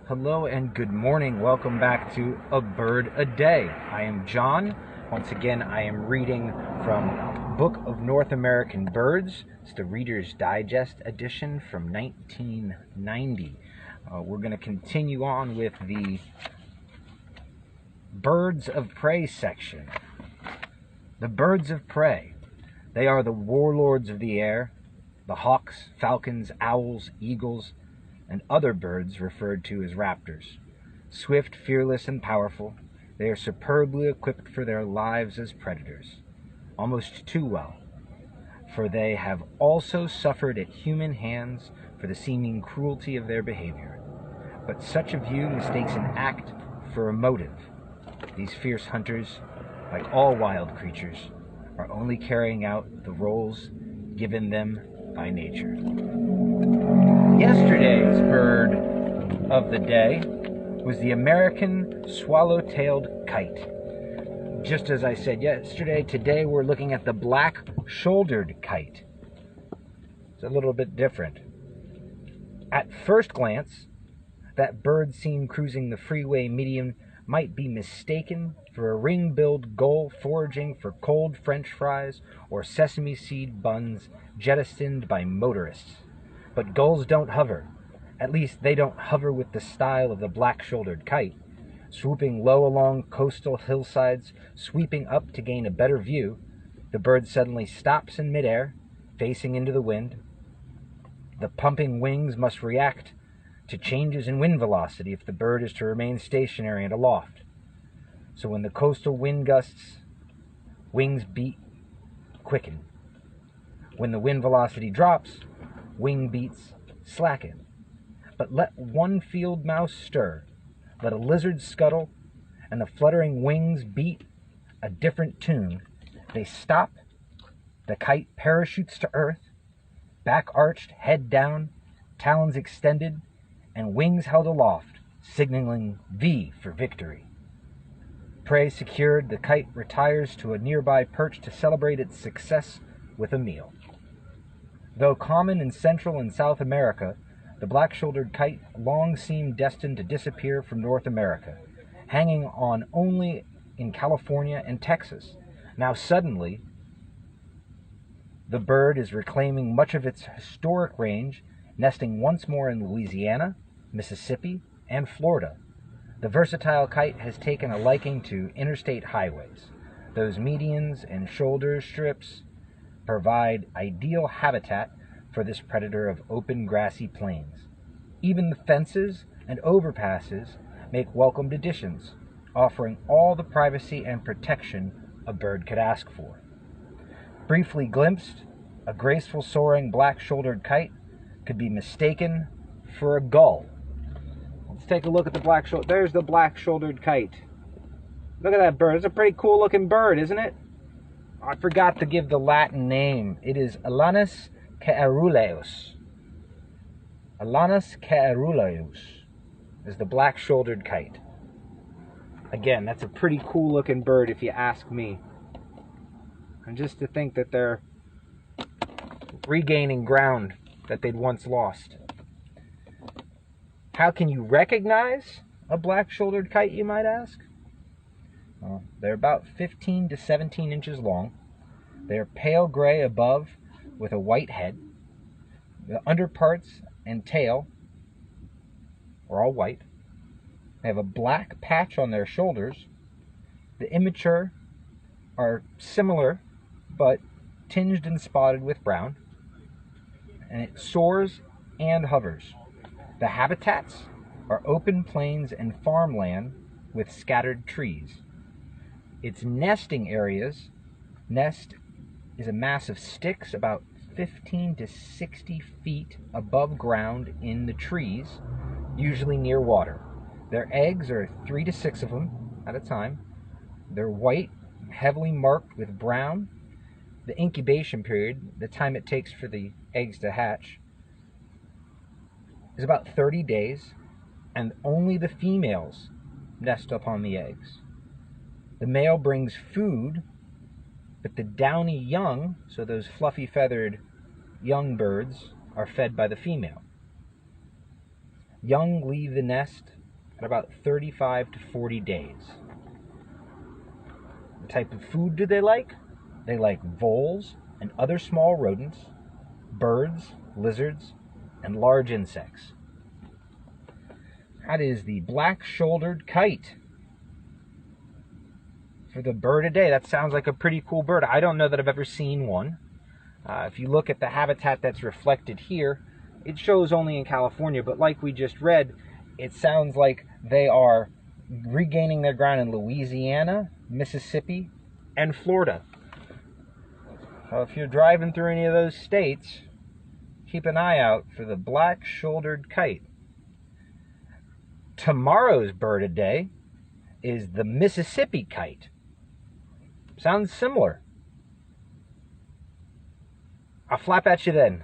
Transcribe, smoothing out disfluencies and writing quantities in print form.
Hello and good morning. Welcome back to A Bird a Day. I am John. Once again, I am reading from Book of North American Birds. It's the Reader's Digest edition from 1990. We're going to continue on with the Birds of Prey section. The birds of prey. They are the warlords of the air, the hawks, falcons, owls, eagles, and other birds referred to as raptors. Swift, fearless, and powerful, they are superbly equipped for their lives as predators. Almost too well, for they have also suffered at human hands for the seeming cruelty of their behavior. But such a view mistakes an act for a motive. These fierce hunters, like all wild creatures, are only carrying out the roles given them by nature. Yesterday's bird of the day was the American swallow-tailed kite. Just as I said yesterday, today we're looking at the black-shouldered kite. It's a little bit different. At first glance, that bird seen cruising the freeway median might be mistaken for a ring-billed gull foraging for cold French fries or sesame seed buns jettisoned by motorists. But gulls don't hover. At least they don't hover with the style of the black-shouldered kite, swooping low along coastal hillsides, sweeping up to gain a better view. The bird suddenly stops in midair, facing into the wind. The pumping wings must react to changes in wind velocity if the bird is to remain stationary and aloft. So when the coastal wind gusts, wings beat quicken. When the wind velocity drops, wing beats slacken. But let one field mouse stir, let a lizard scuttle, and the fluttering wings beat a different tune. They stop, the kite parachutes to earth, back arched, head down, talons extended, and wings held aloft, signaling V for victory. Prey secured, the kite retires to a nearby perch to celebrate its success with a meal. Though common in Central and South America, the black-shouldered kite long seemed destined to disappear from North America, hanging on only in California and Texas. Now suddenly, the bird is reclaiming much of its historic range, nesting once more in Louisiana, Mississippi, and Florida. The versatile kite has taken a liking to interstate highways. Those medians and shoulder strips provide ideal habitat for this predator of open grassy plains. Even the fences and overpasses make welcomed additions, offering all the privacy and protection a bird could ask for. Briefly glimpsed, a graceful soaring black-shouldered kite could be mistaken for a gull. Let's take a look at the black-shouldered. There's the black-shouldered kite. Look at that bird. It's a pretty cool looking bird, isn't it? I forgot to give the Latin name. It is Elanus Caeruleus. Elanus Caeruleus is the black-shouldered kite. Again, that's a pretty cool looking bird if you ask me. And just to think that they're regaining ground that they'd once lost. How can you recognize a black-shouldered kite, you might ask? Well, they're about 15 to 17 inches long. They're pale gray above with a white head. The underparts and tail are all white. They have a black patch on their shoulders. The immature are similar, but tinged and spotted with brown. And it soars and hovers. The habitats are open plains and farmland with scattered trees. Its nesting areas, nest is a mass of sticks about 15 to 60 feet above ground in the trees, usually near water. Their eggs are 3 to 6 of them at a time. They're white, heavily marked with brown. The incubation period, the time it takes for the eggs to hatch, is about 30 days, and only the females nest upon the eggs. The male brings food, but the downy young, so those fluffy feathered young birds, are fed by the female. Young leave the nest at about 35 to 40 days. The type of food do they like? They like voles and other small rodents, birds, lizards, and large insects. That is the black-shouldered kite. For the bird a day, that sounds like a pretty cool bird. I don't know that I've ever seen one. If you look at the habitat that's reflected here, it shows only in California, but like we just read, it sounds like they are regaining their ground in Louisiana, Mississippi, and Florida. So if you're driving through any of those states, keep an eye out for the black-shouldered kite. Tomorrow's bird a day is the Mississippi kite. Sounds similar. I'll flap at you then.